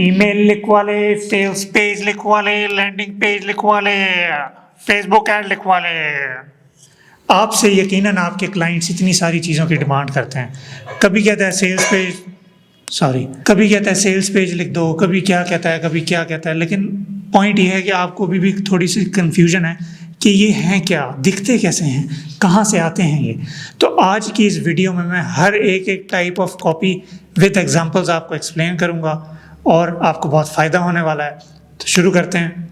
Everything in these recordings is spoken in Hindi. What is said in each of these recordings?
ईमेल लिखवा ले, सेल्स पेज लिखवा ले, लैंडिंग पेज लिखवा ले, फेसबुक ऐड लिखवा ले। आपसे यकीनन आपके क्लाइंट्स इतनी सारी चीज़ों की डिमांड करते हैं। कभी कहता है सेल्स पेज लिख दो, कभी क्या कहता है, कभी क्या कहता है। लेकिन पॉइंट ये है कि आपको भी थोड़ी सी कन्फ्यूजन है कि ये हैं क्या, दिखते कैसे हैं, कहाँ से आते हैं ये। तो आज की इस वीडियो में मैं हर एक type of copy with examples आपको एक्सप्लेन करूँगा और आपको बहुत फ़ायदा होने वाला है। तो शुरू करते हैं।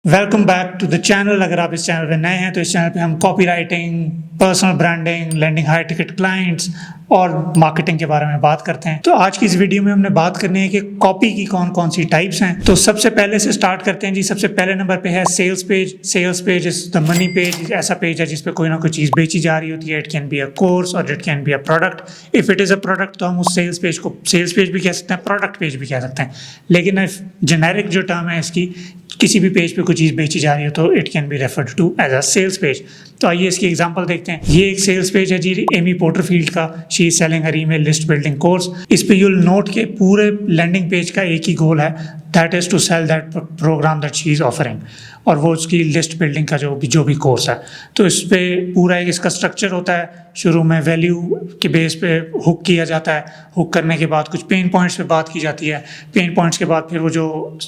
Welcome back to the channel. अगर आप इस चैनल पे नए हैं तो इस चैनल पे हम copywriting, personal branding, landing high ticket clients और मार्केटिंग के बारे में बात करते हैं। तो आज की इस वीडियो में हमने बात करनी है कि कॉपी की कौन कौन सी टाइप्स हैं। तो सबसे पहले से स्टार्ट करते हैं जी। सबसे पहले नंबर पे है sales page. Sales page is the money page. ऐसा पेज है जिसपे कोई ना कोई चीज़ बेची जा रही होती है। It can be a course और it can be a product. If it is a product तो हम उस सेल्स पेज को सेल्स पेज भी कह सकते हैं, प्रोडक्ट पेज भी कह सकते हैं। लेकिन जेनेरिक जो टर्म है इसकी, किसी भी पेज पे कोई चीज़ बेची जा रही है तो it can be referred to as a sales page. तो आइए इसकी एग्जांपल देखते हैं। ये एक सेल्स पेज है जी एमी पोर्टरफील्ड का। She is selling her email list building course. इस पे यूल नोट के पूरे लैंडिंग पेज का एक ही गोल है, that is to sell that program that she is offering, और वो उसकी लिस्ट बिल्डिंग का जो भी कोर्स है। तो इस पे पूरा एक इसका स्ट्रक्चर होता है। शुरू में वैल्यू के बेस पे हुक किया जाता है। हुक करने के बाद कुछ पेन पॉइंट्स पे बात की जाती है। पेन पॉइंट्स के बाद फिर वो जो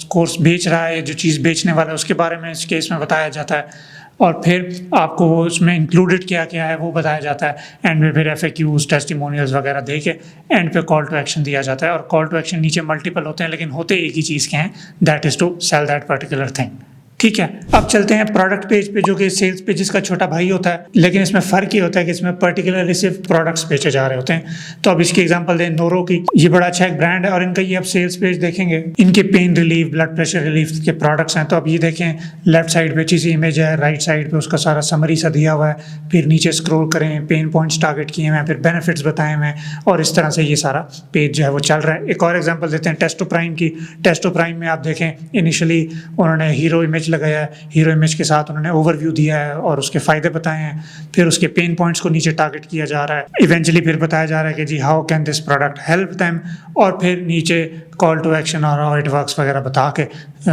कोर्स बेच रहा है, जो चीज़ बेचने वाला है, उसके बारे में इस केस में बताया जाता है। और फिर आपको वो उसमें इंक्लूडेड क्या क्या है वो बताया जाता है। एंड में फिर FAQs, टेस्टिमोनियल्स वगैरह दे के एंड पे कॉल टू एक्शन दिया जाता है। और कॉल टू एक्शन नीचे मल्टीपल होते हैं लेकिन होते एक ही चीज़ के हैं, that is to sell that particular thing. ठीक है, अब चलते हैं प्रोडक्ट पेज पे, जो कि सेल्स पेजेस का छोटा भाई होता है। लेकिन इसमें फ़र्क ये होता है कि इसमें पर्टिकुलरली सिर्फ प्रोडक्ट्स बेचे जा रहे होते हैं। तो अब इसकी एग्जांपल दें नोरो की। ये बड़ा अच्छा एक ब्रांड है और इनका ये आप सेल्स पेज देखेंगे, इनके pain relief, blood pressure relief के प्रोडक्ट्स हैं। तो अब ये देखें, लेफ्ट साइड पे अच्छी सी इमेज है, राइट साइड पे उसका सारा समरी सा दिया हुआ है। फिर नीचे स्क्रॉल करें, पेन पॉइंट्स टारगेट किए हुए हैं, फिर बेनिफिट्स बताए हुए हैं, और इस तरह से ये सारा पेज जो है वो चल रहा है। एक और एग्जाम्पल देते हैं टेस्टो प्राइम की। टेस्टो प्राइम में आप देखें, इनिशियली उन्होंने हीरो इमेज लगाया है, हीरो इमेज के साथ उन्होंने ओवरव्यू दिया है और उसके फ़ायदे बताए हैं। फिर उसके पेन पॉइंट्स को नीचे टारगेट किया जा रहा है। इवेंचुअली फिर बताया जा रहा है कि जी how can this product help them, और फिर नीचे कॉल टू एक्शन और हाउ इट वर्क्स वगैरह बता के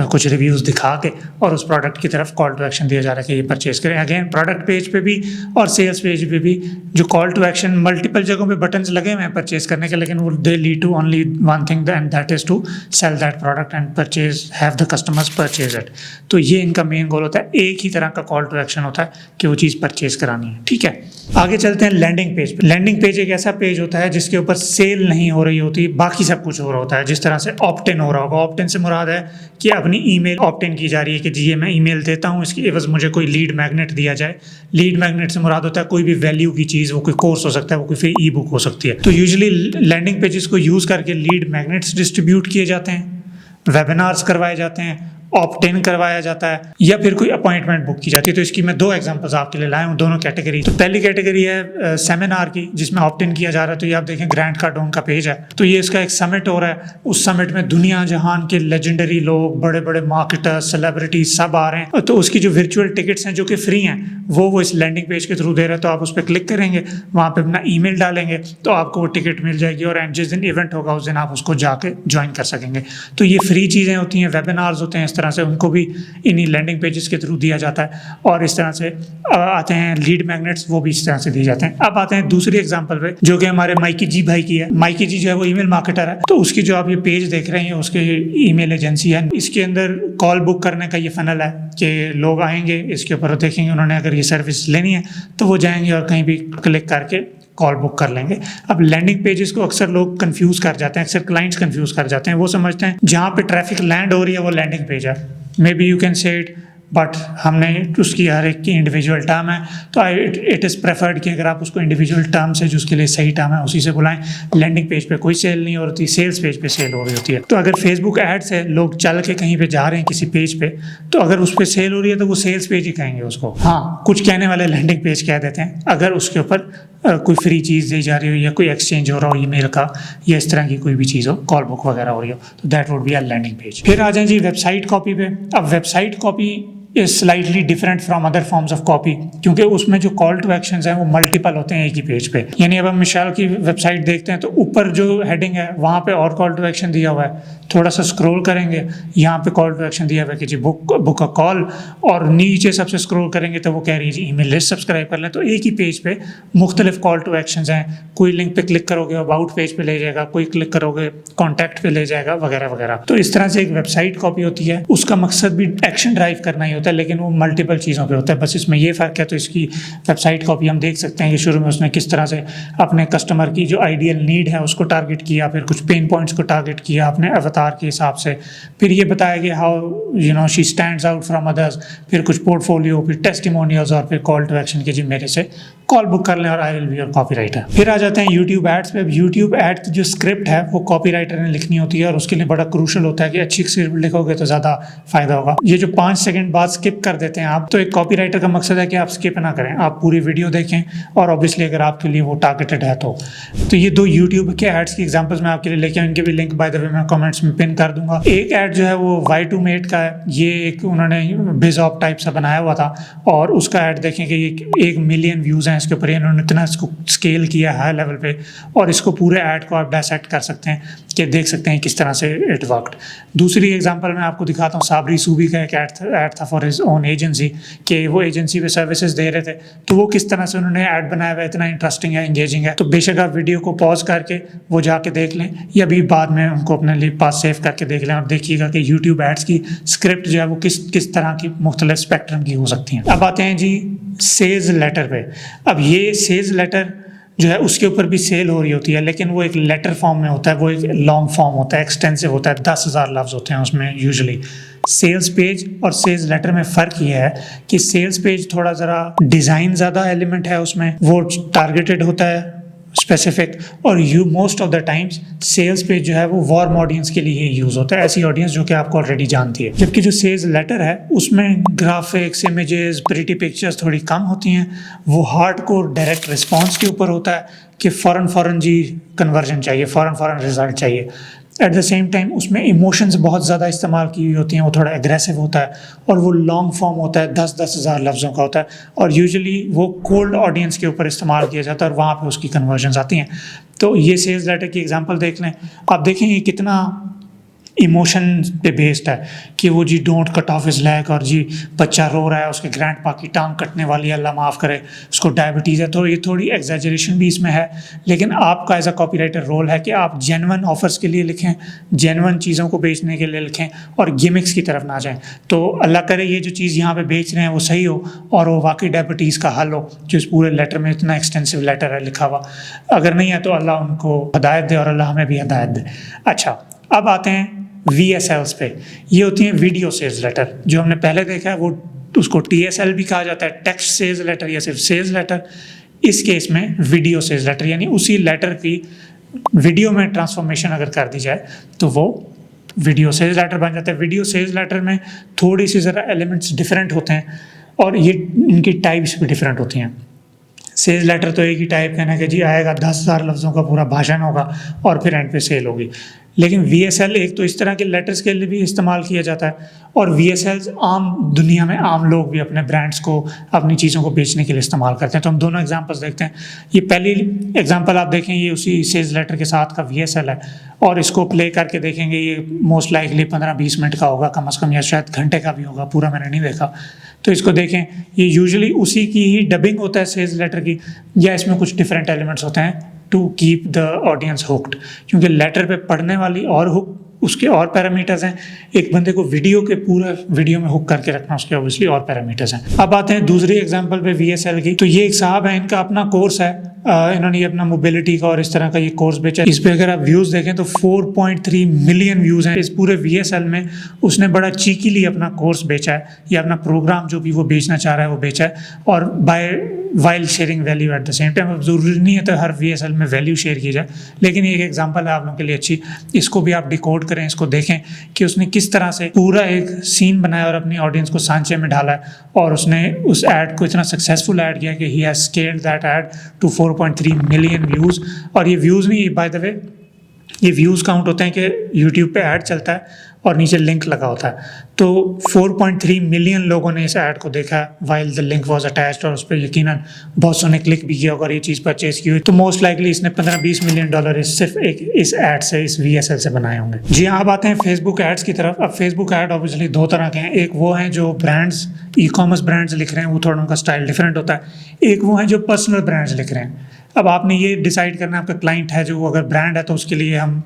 कुछ रिव्यूज़ दिखा के और उस प्रोडक्ट की तरफ कॉल टू एक्शन दिया जा रहा है कि ये परचेज करें। अगेन प्रोडक्ट पेज पे भी और सेल्स पेज पे भी जो कॉल टू एक्शन, मल्टीपल जगहों पे बटन्स लगे हुए हैं परचेज करने के, लेकिन वो they lead to only one thing and that is to sell that product and purchase, have the customers purchase it. तो ये इनका मेन गोल होता है। एक ही तरह का कॉल टू एक्शन होता है कि वो चीज़ परचेज करानी है। ठीक है, आगे चलते हैं लैंडिंग पेज पे। लैंडिंग पेज एक ऐसा पेज होता है जिसके ऊपर सेल नहीं हो रही होती, बाकी सब कुछ हो रहा होता है। जिस तरह से ऑप्ट इन हो रहा होगा, ऑप्ट इन से मुराद है कि अपनी ईमेल ऑप्ट इन की जा रही है कि जी ये मैं ईमेल देता हूँ, इसकी एवज मुझे कोई लीड मैग्नेट दिया जाए। लीड मैग्नेट से मुराद होता है कोई भी वैल्यू की चीज़, वो कोई कोर्स हो सकता है, वो कोई फिर ई बुक हो सकती है। तो यूजुअली लैंडिंग पेजेस को यूज़ करके लीड मैग्नेट्स डिस्ट्रीब्यूट किए जाते हैं, वेबिनार्स करवाए जाते हैं, ऑप्ट इन करवाया जाता है, या फिर कोई अपॉइंटमेंट बुक की जाती है। तो इसकी मैं दो एग्जांपल्स आपके लिए लाया हूँ, दोनों कैटेगरी। तो पहली कैटेगरी है सेमिनार की, जिसमें ऑप्ट इन किया जा रहा है। तो ये आप देखें ग्रैंड कार्डोन का पेज है। तो ये इसका एक समिट हो रहा है। उस समिट में दुनिया जहान के लेजेंडरी लोग, बड़े बड़े मार्केटर्स, सेलिब्रिटी सब आ रहे हैं। तो उसकी जो वर्चुअल टिकट्स हैं जो कि फ्री हैं, वो इस लैंडिंग पेज के थ्रू दे रहे हैं। तो आप उस पर क्लिक करेंगे, वहाँ पर अपना ईमेल डालेंगे तो आपको वो टिकट मिल जाएगी, और जिस दिन इवेंट होगा उस दिन आप उसको जाके ज्वाइन कर सकेंगे। तो ये फ्री चीज़ें होती हैं, वेबिनार्स होते हैं, इस तरह से उनको भी इन्हीं लैंडिंग पेजेस के थ्रू दिया जाता है। और इस तरह से आते हैं लीड मैग्नेट्स, वो भी इस तरह से दिए जाते हैं। अब आते हैं दूसरी एग्जांपल पे, जो कि हमारे माइकी जी भाई की है। माइकी जी जो है वो ईमेल मार्केटर है। तो उसकी जो आप ये पेज देख रहे हैं, उसके ईमेल एजेंसी है। इसके अंदर कॉल बुक करने का ये फनल है कि लोग आएंगे, इसके ऊपर देखेंगे उन्होंने अगर ये सर्विस लेनी है तो वो जाएंगे और कहीं भी क्लिक करके कॉल बुक कर लेंगे। अब लैंडिंग पेजेस को अक्सर लोग कंफ्यूज कर जाते हैं, अक्सर क्लाइंट्स कंफ्यूज कर जाते हैं। वो समझते हैं जहाँ पे ट्रैफिक लैंड हो रही है वो लैंडिंग पेज है। May be you can say it, but हमने उसकी हर एक की इंडिविजुअल टर्म है। तो इट इज़ प्रेफर्ड कि अगर आप उसको इंडिविजुअल टर्म से, जो उसके लिए सही टर्म है, उसी से बुलाएं। लैंडिंग पेज पे कोई सेल नहीं हो रही, सेल्स पेज पे सेल हो रही होती है। तो अगर फेसबुक एड से लोग चल के कहीं पे जा रहे हैं किसी पेज पे, तो अगर उस पर सेल हो रही है तो वो सेल्स पेज ही कहेंगे उसको। हाँ, कुछ कहने वाले लैंडिंग पेज कह देते हैं अगर उसके ऊपर कोई फ्री चीज़ दी जा रही हो, या कोई एक्सचेंज हो रहा हो ईमेल का, या इस तरह की कोई भी चीज़ हो, कॉल बुक वगैरह हो रही हो, तो that would be a landing page. फिर आ जाए जी वेबसाइट कॉपी पे। अब website copy is slightly different from other forms of copy, क्योंकि उसमें जो कॉल टू एक्शंस हैं वो मल्टीपल होते हैं एक ही पेज पे। यानी अब हम मिशाल की वेबसाइट देखते हैं तो ऊपर जो हेडिंग है वहाँ पे और कॉल टू एक्शन दिया हुआ है, थोड़ा सा स्क्रॉल करेंगे, यहाँ पे कॉल टू एक्शन दिया हुआ है कि जी बुक अ कॉल, और नीचे सबसे स्क्रॉल करेंगे तो वो कह रही है जी ईमेल लिस्ट सब्सक्राइब कर लें। तो एक ही पेज पे मुख्तलिफ कॉल टू एक्शंस हैं, कोई लिंक पे क्लिक करोगे अबाउट पेज पे ले जाएगा, कोई क्लिक करोगे कॉन्टैक्ट पे ले जाएगा, वगैरह वगैरह। तो इस तरह से एक वेबसाइट कॉपी होती है, उसका मकसद भी एक्शन ड्राइव करना ही होता है, लेकिन वो मल्टीपल चीज़ों पे होता है, बस इसमें ये फ़र्क है। तो इसकी वेबसाइट कॉपी हम देख सकते हैं कि शुरू में उसने किस तरह से अपने कस्टमर की जो आइडियल नीड है उसको टारगेट किया, फिर कुछ पेन पॉइंट्स को टारगेट किया अपने अवतार के हिसाब से, फिर ये बताया कि how she stands out from others, फिर कुछ पोर्टफोलियो, फिर टेस्टिमोनियल्स, और फिर कॉल टू एक्शन की जी मेरे से कॉल बुक कर लें और I will be your copywriter. फिर आ जाते हैं यूट्यूब एड्स पे। यूट्यूब एड की जो स्क्रिप्ट है वो कॉपीराइटर ने लिखनी होती है, और उसके लिए बड़ा क्रूशल होता है कि अच्छी स्क्रिप्ट लिखोगे तो ज़्यादा फायदा होगा। ये जो 5 सेकंड बाद स्किप कर देते हैं आप, तो एक कॉपीराइटर का मकसद है कि आप स्किप ना करें, आप पूरी वीडियो देखें, और ऑब्वियसली अगर आपके लिए वो टारगेटेड है तो ये 2 यूट्यूब के एड्स की एग्जांपल्स मैं आपके लिए लेके आऊँ, इनके भी लिंक बाय द वे मैं कमेंट्स में पिन कर दूंगा। एक एड जो है वो Y2Mate का है, ये एक उन्होंने बिजॉप टाइप सा बनाया हुआ था, और उसका एड देखें कि ये 1 मिलियन व्यूज़ हैं इसके ऊपर, इन्होंने इतना इसको स्केल किया हाई लेवल पे, और इसको पूरे ऐड को आप डायसेक्ट कर सकते हैं कि देख सकते हैं किस तरह से इट वर्कड। दूसरी एग्जांपल मैं आपको दिखाता हूँ, साबरी सूबी का एक ऐड था फॉर हिज ओन एजेंसी, कि वो एजेंसी पे सर्विसेज दे रहे थे, तो वो किस तरह से उन्होंने ऐड बनाया हुआ है, इतना इंटरेस्टिंग है, इंगेजिंग है। तो बेशक आप वीडियो को पॉज करके वो जाके देख लें, या भी बाद में उनको अपने लिए पास सेव करके देख लें, और देखिएगा कि यूट्यूब एड्स की स्क्रिप्ट जो है वो किस तरह की मुख्तलिफ स्पेक्ट्रम की हो सकती हैं। अब आते हैं जी सेल्स लेटर पे। अब ये सेल्स लेटर जो है उसके ऊपर भी सेल हो रही होती है, लेकिन वो एक लेटर फॉर्म में होता है, वो एक लॉन्ग फॉर्म होता है, एक्सटेंसिव होता है, 10,000 लफ्ज़ होते हैं उसमें यूजुअली। सेल्स पेज और सेल्स लेटर में फ़र्क ये है कि सेल्स पेज थोड़ा ज़रा डिज़ाइन ज़्यादा एलिमेंट है उसमें, वो टारगेटेड होता है स्पेसिफिक, और most of the times sales page जो है वो वार्म ऑडियंस के लिए यूज़ होता है, ऐसी ऑडियंस जो कि आपको ऑलरेडी जानती है। जबकि जो सेल्स लेटर है उसमें ग्राफिक्स, इमेजेस, प्रिटी पिक्चर्स थोड़ी कम होती हैं, वो हार्डकोर डायरेक्ट रिस्पॉन्स के ऊपर होता है कि फ़ौरन जी कन्वर्जन चाहिए, फ़ौरन रिजल्ट चाहिए। एट द सेम टाइम उसमें इमोशंस बहुत ज़्यादा इस्तेमाल की हुई होती हैं, वो थोड़ा एग्रेसिव होता है, और वो लॉन्ग फॉर्म होता है, 10,000 लफ्ज़ों का होता है, और यूजुअली वो कोल्ड ऑडियंस के ऊपर इस्तेमाल किया जाता है, और वहाँ पे उसकी कन्वर्जन्स आती हैं। तो ये सेल्स लेटर की एग्जांपल देख लें, आप देखें ये कितना इमोशन पे बेस्ड है कि वो जी don't cut off his leg, और जी बच्चा रो रहा है, उसके ग्रैंडपा की टांग कटने वाली है, अल्लाह माफ़ करे, उसको डायबिटीज़ है। तो ये थोड़ी एग्जैजरेशन भी इसमें है, लेकिन आपका एज अ कॉपीराइटर रोल है कि आप जेन्युइन ऑफर्स के लिए लिखें, जेन्युइन चीज़ों को बेचने के लिए लिखें, और गिमिक्स की तरफ ना जाएं। तो अल्लाह करे ये जो चीज़ यहाँ पे बेच रहे हैं वो सही हो, और वो वाकई डायबिटीज़ का हल हो, जो इस पूरे लेटर में इतना एक्सटेंसिव लेटर है लिखा हुआ। अगर नहीं है तो अल्लाह उनको हदायत दे, और अल्लाह हमें भी हदायत दे। अच्छा, अब आते हैं VSLs पे। ये होती हैं वीडियो सेल्स लेटर। जो हमने पहले देखा है वो उसको TSL भी कहा जाता है, टेक्स्ट सेल्स लेटर या सिर्फ सेल्स लेटर। इस केस में वीडियो सेल्स लेटर, यानी उसी लेटर की वीडियो में ट्रांसफॉर्मेशन अगर कर दी जाए तो वो वीडियो सेल्स लेटर बन जाता है। वीडियो सेल्स लेटर में थोड़ी सी ज़रा एलिमेंट्स डिफरेंट होते हैं, और ये इनकी टाइप्स भी डिफरेंट होती हैं। सेल्स लेटर तो एक ही टाइप का ना कि जी आएगा 10,000 लफ्ज़ों का पूरा भाषण होगा और फिर एंड पे सेल होगी, लेकिन VSL एक तो इस तरह के लेटर्स के लिए भी इस्तेमाल किया जाता है, और VSLs आम दुनिया में आम लोग भी अपने ब्रांड्स को, अपनी चीज़ों को बेचने के लिए इस्तेमाल करते हैं। तो हम दोनों एग्जांपल्स देखते हैं। ये पहली एग्जांपल आप देखें, ये उसी सेल्स लेटर के साथ का VSL है, और इसको प्ले करके देखेंगे, ये मोस्ट लाइकली 15-20 मिनट का होगा कम से कम, या शायद घंटे का भी होगा, पूरा मैंने नहीं देखा। तो इसको देखें, ये यूजुअली उसी की ही डबिंग होता है सेल्स लेटर की, या इसमें कुछ डिफरेंट एलिमेंट्स होते हैं to keep the audience hooked, क्योंकि लेटर पे पढ़ने वाली और हुक उसके और पैरामीटर्स हैं, एक बंदे को वीडियो के पूरा वीडियो में हुक करके रखना उसके ऑब्वियसली और पैरामीटर्स हैं। अब आते हैं दूसरी एग्जांपल पे VSL की। तो ये एक साहब है, इनका अपना कोर्स है, इन्होंने ये अपना मोबिलिटी का और इस तरह का ये कोर्स बेचा। इस पे अगर आप व्यूज़ देखें तो 4.3 मिलियन व्यूज़ हैं इस पूरे VSL में। उसने बड़ा चीकीली अपना कोर्स बेचा है, या अपना प्रोग्राम जो भी वो बेचना चाह रहा है वो बेचा है, और while sharing value at the same time. अब ज़रूरी नहीं है तो हर VSL में वैल्यू शेयर की जाए, लेकिन ये एक एग्जांपल है आप लोगों के लिए अच्छी। इसको भी आप डिकोड करें, इसको देखें कि उसने किस तरह से पूरा एक सीन बनाया और अपनी ऑडियंस को सांचे में ढाला है, और उसने उस ऐड को इतना सक्सेसफुल ऐड किया कि he has scaled that ad to 4.3 million views. और ये व्यूज़ नहीं, बाय द वे ये व्यूज़ काउंट होते हैं कि यूट्यूब पे ऐड चलता है और नीचे लिंक लगा होता है। तो 4.3 मिलियन लोगों ने इस ऐड को देखा while the link was attached, और उस पर यकीनन बहुत सौ ने क्लिक भी किया और ये चीज़ परचेज की हुई। तो मोस्ट लाइकली इसने 15-20 मिलियन डॉलर सिर्फ एक इस ऐड से, इस VSL से बनाए होंगे। जी हाँ, अब आते हैं फेसबुक एड्स की तरफ। अब फेसबुक ऐड ऑब्वियसली दो तरह के हैं। एक वो हैं जो ब्रांड्स, ई-कॉमर्स ब्रांड्स लिख रहे हैं, वो थोड़ा उनका स्टाइल डिफरेंट होता है। एक वो हैं जो पर्सनल ब्रांड्स लिख रहे हैं। अब आपने ये डिसाइड करना है, आपका क्लाइंट है जो अगर ब्रांड है तो उसके लिए हम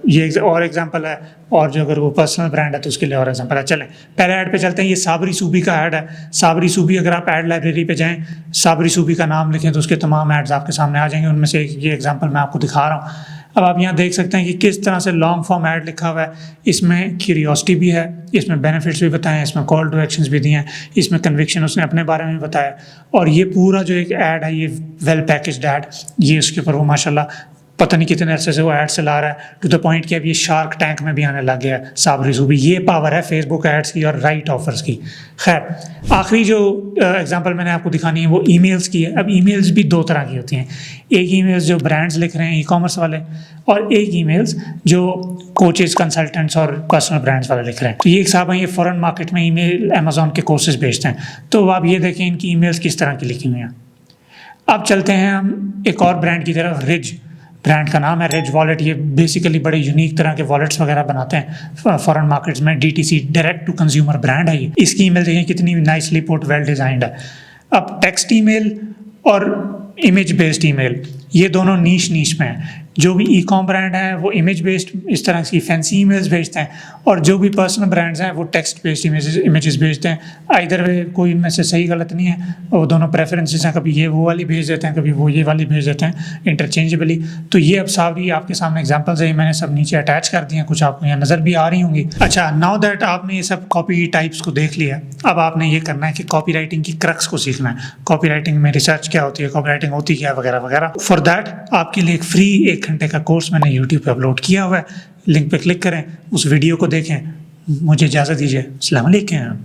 ये और एग्जांपल है, और जो अगर वो पर्सनल ब्रांड है तो उसके लिए और एग्जांपल है। चलें पहले ऐड पे चलते हैं। ये साबरी सूबी का ऐड है। साबरी सूबी, अगर आप ऐड लाइब्रेरी पे जाएं, साबरी सूबी का नाम लिखें तो उसके तमाम ऐड्स आपके सामने आ जाएंगे। उनमें से ये एग्जांपल मैं आपको दिखा रहा हूँ। अब आप यहाँ देख सकते हैं कि किस तरह से लॉन्ग फॉर्म ऐड लिखा हुआ है। इसमें क्यूरियोसिटी भी है, इसमें बेनिफिट्स भी बताए हैं, इसमें कॉल टू एक्शंस भी दिए हैं, इसमें कन्विक्शन उसने अपने बारे में बताया। और ये पूरा जो एक ऐड है, ये वेल पैकेज्ड ऐड, ये उसके ऊपर वो माशाल्लाह पता नहीं कितने अरसे से वो ऐड चला रहा है, टू द पॉइंट कि अब ये शार्क टैंक में भी आने लग गया है साबरी सूबी। ये पावर है फेसबुक एड्स की और राइट ऑफर्स की। खैर, आखिरी जो एग्जांपल मैंने आपको दिखानी है वो ईमेल्स की है। अब ईमेल्स भी दो तरह की होती हैं। एक ईमेल्स जो ब्रांड्स लिख रहे हैं, ई-कॉमर्स वाले, और एक ईमेल्स जो कोचेज, कंसल्टेंट्स और पर्सनल ब्रांड्स वाले लिख रहे हैं। तो ये एक साहब हैं, ये फॉरेन मार्केट में ईमेल अमेजोन के कोर्सेज बेचते हैं। तो आप ये देखें इनकी ईमेल्स किस तरह की लिखी हुई हैं। अब चलते हैं हम एक और ब्रांड की तरफ। रिज ब्रांड का नाम है, रिज वॉलेट। ये बेसिकली बड़े यूनिक तरह के वॉलेट्स वगैरह बनाते हैं फॉरेन मार्केट्स में। DTC, direct to consumer brand है ये। इसकी ईमेल देखें कितनी नाइसली पुट, वेल डिजाइंड है। अब टेक्स्ट ईमेल और इमेज बेस्ड ईमेल, ये दोनों नीश में हैं। जो भी ई-कॉम ब्रांड है वो इमेज बेस्ड इस तरह की फैंसी ईमेल्स भेजते हैं, और जो भी पर्सनल ब्रांड्स हैं वो टेक्स्ट बेस्ड इमेजेस भेजते हैं। इधर वे कोई इनमें से सही गलत नहीं है, वो दोनों प्रेफरेंसेस हैं। कभी ये वो वाली भेज देते हैं, कभी वो ये वाली भेज देते हैं इंटरचेंजेबली। तो ये अब सारी आपके सामने एग्जांपल्स है, मैंने सब नीचे अटैच कर दिए हैं, कुछ आपको यहाँ नज़र भी आ रही होंगी। अच्छा, नाउ दैट आपने ये सब कॉपी टाइप्स को देख लिया, अब आपने ये करना है कि कॉपी राइटिंग की क्रक्स को सीखना है। कॉपी राइटिंग में रिसर्च क्या होती है, कॉपी राइटिंग होती क्या है, वगैरह वगैरह। फॉर दैट आपके लिए एक फ्री 1 घंटे का कोर्स मैंने यूट्यूब पे अपलोड किया हुआ है। लिंक पे क्लिक करें, उस वीडियो को देखें। मुझे इजाज़त दीजिए। अस्सलाम वालेकुम।